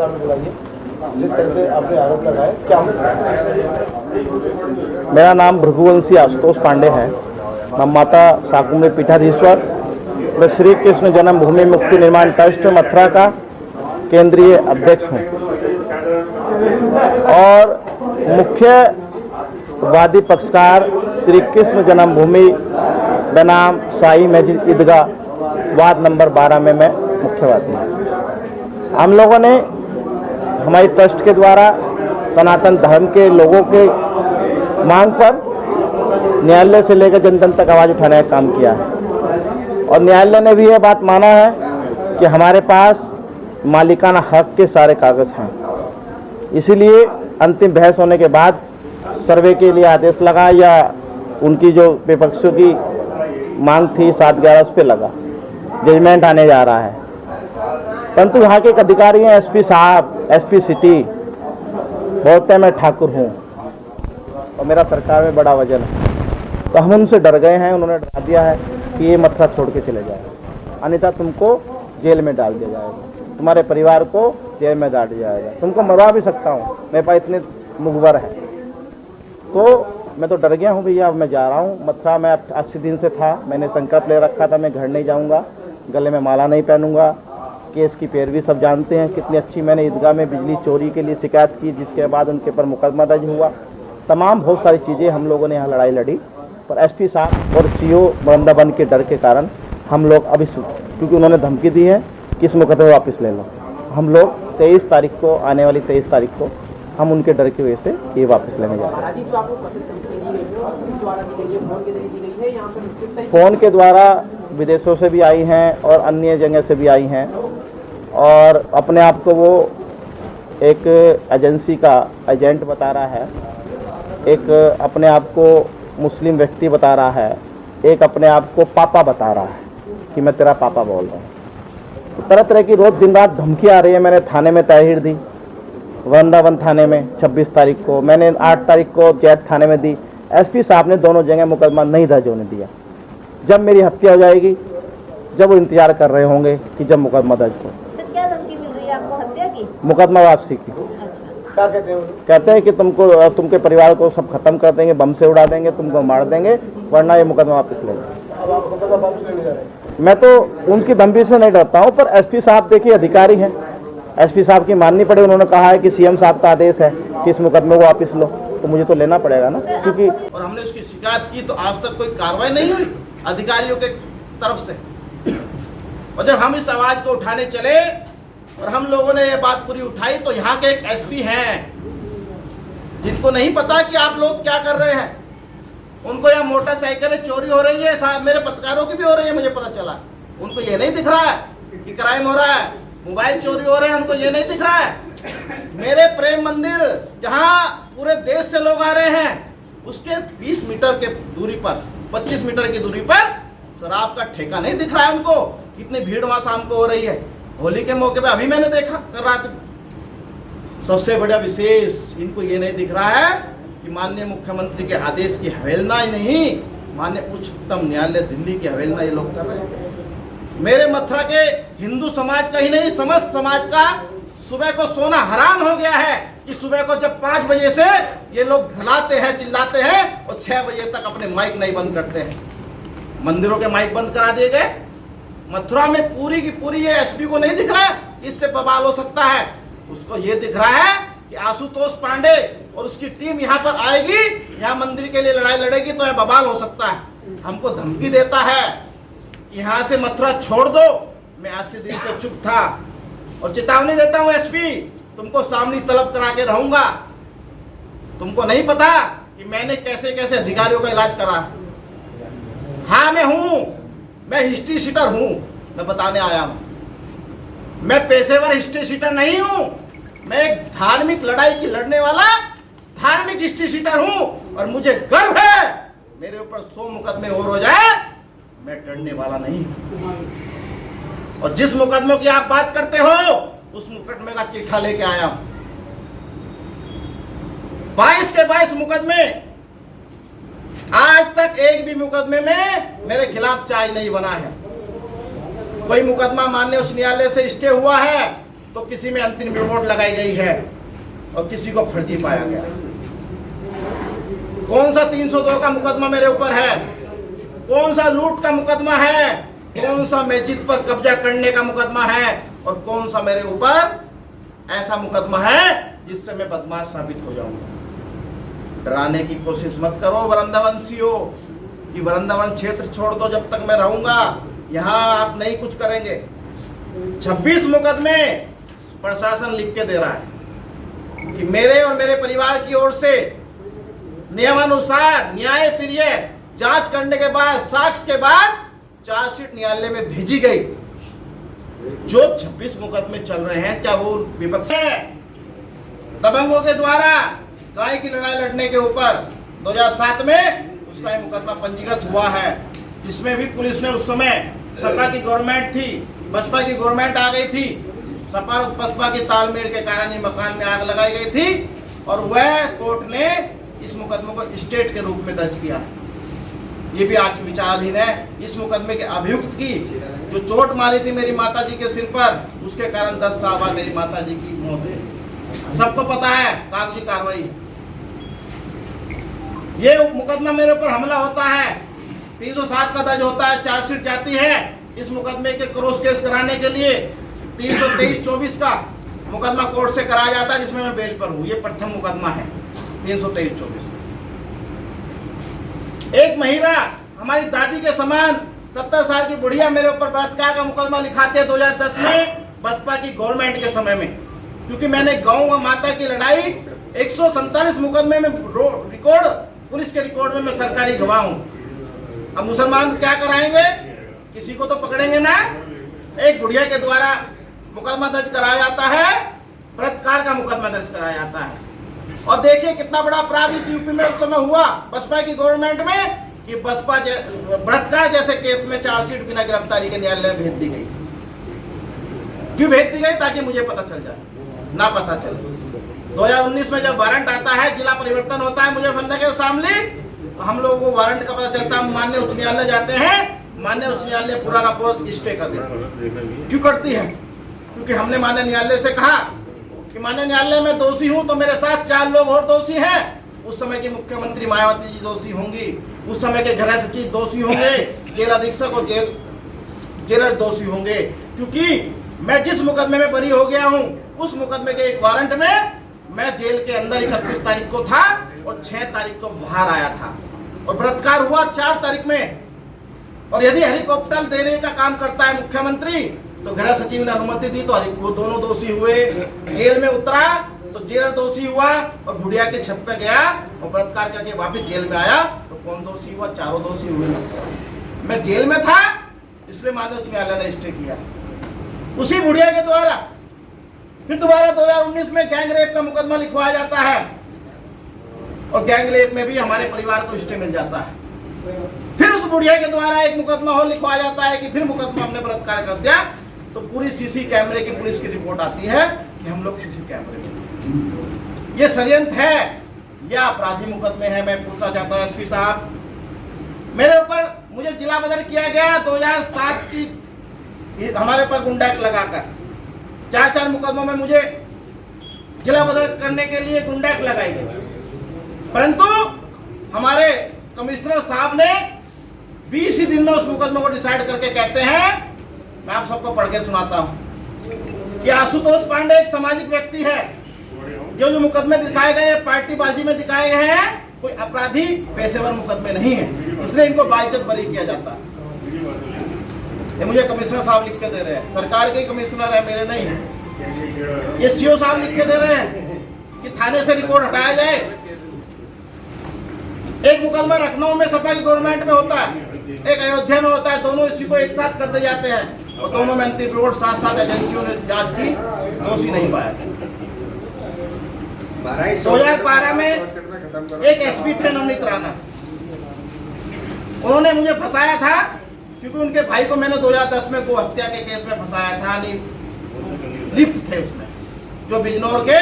सामने बुलाइए। जिस तरह से आपने आरोप लगाए, क्या? मेरा नाम भृगुवंशी आशुतोष पांडे है। मैं माता शाकुंभरी पीठाधीश्वर और श्री कृष्ण जन्मभूमि मुक्ति निर्माण ट्रस्ट मथुरा का केंद्रीय अध्यक्ष हूँ और मुख्य वादी पक्षकार श्री कृष्ण जन्मभूमि बनाम शाही मस्जिद ईदगाह वार्ड नंबर 12 में मैं मुख्यवादी हूँ। हम लोगों ने हमारी ट्रस्ट के द्वारा सनातन धर्म के लोगों के मांग पर न्यायालय से लेकर जन जन तक आवाज़ उठाने का काम किया है और न्यायालय ने भी यह बात माना है कि हमारे पास मालिकाना हक के सारे कागज हैं। इसीलिए अंतिम बहस होने के बाद सर्वे के लिए आदेश लगा या उनकी जो विपक्षों की मांग थी 7/11 उस पर लगा, जजमेंट आने जा रहा है। परंतु यहाँ के एक अधिकारी हैं एसपी साहब, एसपी सिटी, बोलते हैं मैं ठाकुर हूँ और मेरा सरकार में बड़ा वजन है, तो हम उनसे डर गए हैं। उन्होंने डरा दिया है कि ये मथुरा छोड़ के चले जाए, अन्यथा तुमको जेल में डाल दिया जाएगा, तुम्हारे परिवार को जेल में डाल दिया जाएगा, तुमको मरवा भी सकता हूँ, मेरे पास इतने मुखबर है। तो मैं तो डर गया हूँ भैया। अब मैं जा रहा हूँ मथुरा में। 80 दिन से था, मैंने संकल्प ले रखा था मैं घर नहीं जाऊँगा, गले में माला नहीं पहनूंगा। केस की पैरवी सब जानते हैं कितनी अच्छी। मैंने ईदगाह में बिजली चोरी के लिए शिकायत की, जिसके बाद उनके ऊपर मुकदमा दर्ज हुआ। तमाम बहुत सारी चीज़ें हम लोगों ने यहाँ लड़ाई लड़ी, पर एसपी साहब और सीओ बंदाबंद के डर के कारण हम लोग अभी, क्योंकि उन्होंने धमकी दी है कि इस मुकदमे वापस ले लो, हम लोग 23 तारीख को, आने वाली 23 तारीख को हम उनके डर की वजह से ये वापस लेने जा रहे हैं। फ़ोन के द्वारा विदेशों से भी आई हैं और अन्य जगह से भी आई हैं और अपने आप को वो एक एजेंसी का एजेंट बता रहा है, एक अपने आप को मुस्लिम व्यक्ति बता रहा है, एक अपने आप को पापा बता रहा है कि मैं तेरा पापा बोल रहा हूँ। तो तरह तरह की रोज़ दिन रात धमकी आ रही है। मैंने थाने में तहरीर दी, वृंदावन थाने में 26 तारीख को, मैंने 8 तारीख को जैत थाने में दी। एसपी साहब ने दोनों जगह मुकदमा नहीं दर्ज होने दिया। जब मेरी हत्या हो जाएगी, जब वो इंतजार कर रहे होंगे कि जब मुकदमा दर्ज हो। तो क्या धमकी मिल रही है आपको? हत्या की? मुकदमा वापसी की। क्या कहते हैं? कहते हैं कि तुमको, तुमके परिवार को सब खत्म कर देंगे, बम से उड़ा देंगे, तुमको मार देंगे, वरना ये मुकदमा वापस ले लेंगे। अब आप मुकदमा वापस लेने जा रहे हैं? मैं तो उनकी धमकी से नहीं डरता हूँ, पर एसपी साहब देखिए अधिकारी हैं, एसपी साहब की माननी पड़े। उन्होंने कहा है कि सीएम साहब का आदेश है कि इस मुकदमे को वापस लो, तो मुझे तो लेना पड़ेगा ना, क्योंकि और हमने उसकी शिकायत की तो आज तक कोई कार्रवाई नहीं हुई अधिकारियों के तरफ से। और जब हम इस आवाज को उठाने चले और हम लोगों ने ये बात पूरी उठाई, तो यहाँ के एक एसपी हैं जिनको नहीं पता कि आप लोग क्या कर रहे हैं। उनको यहाँ मोटरसाइकिलें चोरी हो रही है, साहब मेरे पत्रकारों की भी हो रही है, मुझे पता चला। उनको ये नहीं दिख रहा है कि क्राइम हो रहा है, मोबाइल चोरी हो रहे हैं, उनको ये नहीं दिख रहा है। मेरे प्रेम मंदिर जहाँ पूरे देश से लोग आ रहे हैं, उसके 20 मीटर के दूरी पर, 25 मीटर की दूरी पर शराब का ठेका नहीं दिख रहा है उनको। कितनी भीड़ वहां शाम को हो रही है, होली के मौके पे अभी मैंने देखा कर रहा था। सबसे बड़ा विशेष इनको ये नहीं दिख रहा है कि माननीय मुख्यमंत्री के आदेश की अवहेलना ही नहीं, माननीय उच्चतम न्यायालय दिल्ली की अवहेलना ये लोग कर रहे हैं। मेरे मथुरा के हिंदू समाज का ही नहीं, समस्त समाज का सुबह को सोना हराम हो गया है कि सुबह को जब 5 बजे से ये लोग भुलाते हैं, चिल्लाते हैं और 6 बजे तक अपने माइक नहीं बंद करते हैं। मंदिरों के माइक बंद करा दिए गए। मथुरा में पूरी की पूरी ये एसपी को नहीं दिख रहा है इससे बवाल हो सकता है। उसको ये दिख रहा है कि आशुतोष पांडे और उसकी टीम यहाँ पर आएगी, यहाँ मंदिर के लिए लड़ाई लड़ेगी तो यह बवाल हो सकता है। हमको धमकी देता है यहाँ से मथुरा छोड़ दो। मैं 80 दिन से चुप था और चेतावनी देता हूँ एसपी, तुमको सामने तलब करा के रहूंगा। तुमको नहीं पता कि मैंने कैसे कैसे अधिकारियों का इलाज करा है। हाँ मैं हूं, मैं हिस्ट्री शीटर हूं, मैं बताने आया हूं। मैं पेशेवर हिस्ट्री शीटर नहीं हूं, मैं एक धार्मिक लड़ाई की लड़ने वाला धार्मिक हिस्ट्री शीटर हूं और मुझे गर्व है मेरे ऊपर 100 मुकदमे और हो जाए, मैं डरने वाला नहीं हूं। और जिस मुकदमे की आप बात करते हो उस मुकदमे का चिट्ठा लेके आया हूं। 22 के 22 मुकदमे, आज तक एक भी मुकदमे में मेरे खिलाफ चार्ज नहीं बना है। कोई मुकदमा माननीय उच्च न्यायालय से स्टे हुआ है तो किसी में अंतिम रिपोर्ट लगाई गई है और किसी को फर्जी पाया गया। कौन सा 302 का मुकदमा मेरे ऊपर है, कौन सा लूट का मुकदमा है, कौन सा मस्जिद पर कब्जा करने का मुकदमा है और कौन सा मेरे ऊपर ऐसा मुकदमा है जिससे मैं बदमाश साबित हो जाऊंगा। डराने की कोशिश मत करो वृंदावंशियों कि वृंदावन क्षेत्र छोड़ दो, जब तक मैं रहूंगा यहाँ आप नहीं कुछ करेंगे। 26 मुकदमे प्रशासन लिख के दे रहा है कि मेरे और मेरे परिवार की ओर से नियमानुसार न्याय प्रिय जांच करने के बाद, साक्ष्य के बाद चार्जशीट न्यायालय में भेजी गई। जो 26 मुकदमे चल रहे हैं, क्या वो विपक्ष है? दबंगों के द्वारा गाय की लड़ाई लड़ने के ऊपर 2007 में उसका ये मुकदमा पंजीकृत हुआ है, जिसमें भी पुलिस ने उस समय सपा की गवर्नमेंट थी, बसपा की गवर्नमेंट आ गई थी, सपा और बसपा के तालमेल के कारण ही मकान में आग लगाई गई थी और वह कोर्ट ने इस मुकदमे को स्टेट के रूप में दर्ज किया। ये भी आज विचाराधीन है। इस मुकदमे के अभियुक्त की जो चोट मारी थी मेरी माताजी के सिर पर, उसके कारण 10 साल बाद मेरी माताजी की मौत हुई। सबको पता है, कागजी कार्रवाई। ये मुकदमा मेरे ऊपर हमला होता है, 307 का दर्ज होता है, चार्जशीट जाती है इस मुकदमे के क्रॉस केस कराने के लिए। 323-24 का मुकदमा कोर्ट से कराया जाता है, जिसमें मैं बेल पर हूँ। ये प्रथम मुकदमा है 323-24। एक महिला हमारी दादी के समान 70 साल की बुढ़िया मेरे ऊपर बलात्कार का मुकदमा लिखाते हैं 2010 में बसपा की गवर्नमेंट के समय में, क्योंकि मैंने गौ व माता की लड़ाई 147 मुकदमे में रिकॉर्ड, पुलिस के रिकॉर्ड में मैं सरकारी गवाह हूँ। अब मुसलमान क्या कराएंगे, किसी को तो पकड़ेंगे ना। एक बुढ़िया के द्वारा मुकदमा दर्ज कराया जाता है, बलात्कार का मुकदमा दर्ज कराया जाता है। और देखिए कितना बड़ा अपराध इस यूपी में उस समय हुआ बसपा की गवर्नमेंट में, कि बसपा बलात्कार जैसे केस में चार्जशीट बिना गिरफ्तारी के न्यायालय में भेज दी गई। क्यों भेज दी गई? ताकि मुझे पता चल जाए, ना पता चले। 2019 में जब वारंट आता है, जिला परिवर्तन होता है मुझे बनने के सामने, तो हम लोगों को वारंट का पता चलता है, माननीय उच्च न्यायालय जाते हैं, माननीय उच्च न्यायालय पूरा का पूरा स्टे कर देती। क्यों करती है? क्योंकि हमने माननीय न्यायालय से कहा कि माननीय न्यायालय में दोषी हूं तो मेरे साथ 4 लोग और दोषी हैं। उस समय की मुख्यमंत्री मायावती जी दोषी होंगी, उस समय के गृह सचिव दोषी होंगे, जेल अधीक्षक और जेलर दोषी होंगे, क्योंकि मैं जिस मुकदमे में बरी हो गया हूं उस मुकदमे के एक वारंट में मैं जेल के अंदर 31 तारीख को था और 6 तारीख को बाहर आया था और बलात्कार हुआ 4 तारीख में। और यदि हेलीकॉप्टर देने का काम करता है मुख्यमंत्री, तो गृह सचिव ने अनुमति दी तो वो दोनों दोषी हुए। जेल में उतरा तो जेलर दोषी हुआ और बुढ़िया के छत पे गया और बलात्कार करके वापस जेल में आया तो कौन दोषी हुआ? चारों दोषी हुए। मैं जेल में था इसलिए माननीय उच्च न्यायालय ने स्टे किया। उसी बुढ़िया के द्वारा फिर दोबारा 2019 में गैंग रेप का मुकदमा लिखवाया जाता है और गैंग रेप में भी हमारे परिवार को स्टे मिल जाता है। फिर उस बुढ़िया के द्वारा एक मुकदमा और लिखवाया जाता है कि फिर मुकदमा हमने बलात्कार कर दिया, तो पूरी सीसी कैमरे की पुलिस की रिपोर्ट आती है कि हम लोग सीसी कैमरे में। ये षड्यंत्र है या अपराधी मुकदमे हैं? मैं पूछना चाहता हूँ एसपी साहब, मेरे ऊपर मुझे जिला बदल किया गया 2007 की हमारे पर गुंडा लगाकर 4 मुकदमों में मुझे जिला बदल करने के लिए गुंडा लगाई गई, परंतु हमारे कमिश्नर साहब ने 20 ही दिन में उस मुकदमे को डिसाइड करके कहते हैं, मैं आप सबको पढ़ के सुनाता हूं कि आशुतोष पांडे एक सामाजिक व्यक्ति है। जो मुकदमे दिखाए गए पार्टीबाजी में दिखाए गए हैं, कोई अपराधी पेशेवर मुकदमे नहीं है, इसलिए इनको बाइज्जत बरी किया जाता है। ये मुझे कमिश्नर साहब लिख के दे रहे हैं, सरकार के कमिश्नर है, मेरे नहीं है। ये सीओ साहब लिख के दे रहे हैं कि थाने से रिपोर्ट हटाया जाए। एक मुकदमा लखनऊ में सपा की गवर्नमेंट में होता है, एक अयोध्या में होता है, दोनों इसी को एक साथ कर दिए जाते हैं और दोनों में अंतिम रिपोर्ट 7 एजेंसियों ने जांच की, दोषी नहीं पाया। 2012 में एक एसपी थे नवनीत राणा, उन्होंने मुझे फंसाया था क्योंकि उनके भाई को मैंने 2010 में गो हत्या के केस में फंसाया था। लिप्त थे उसमें, जो बिजनौर के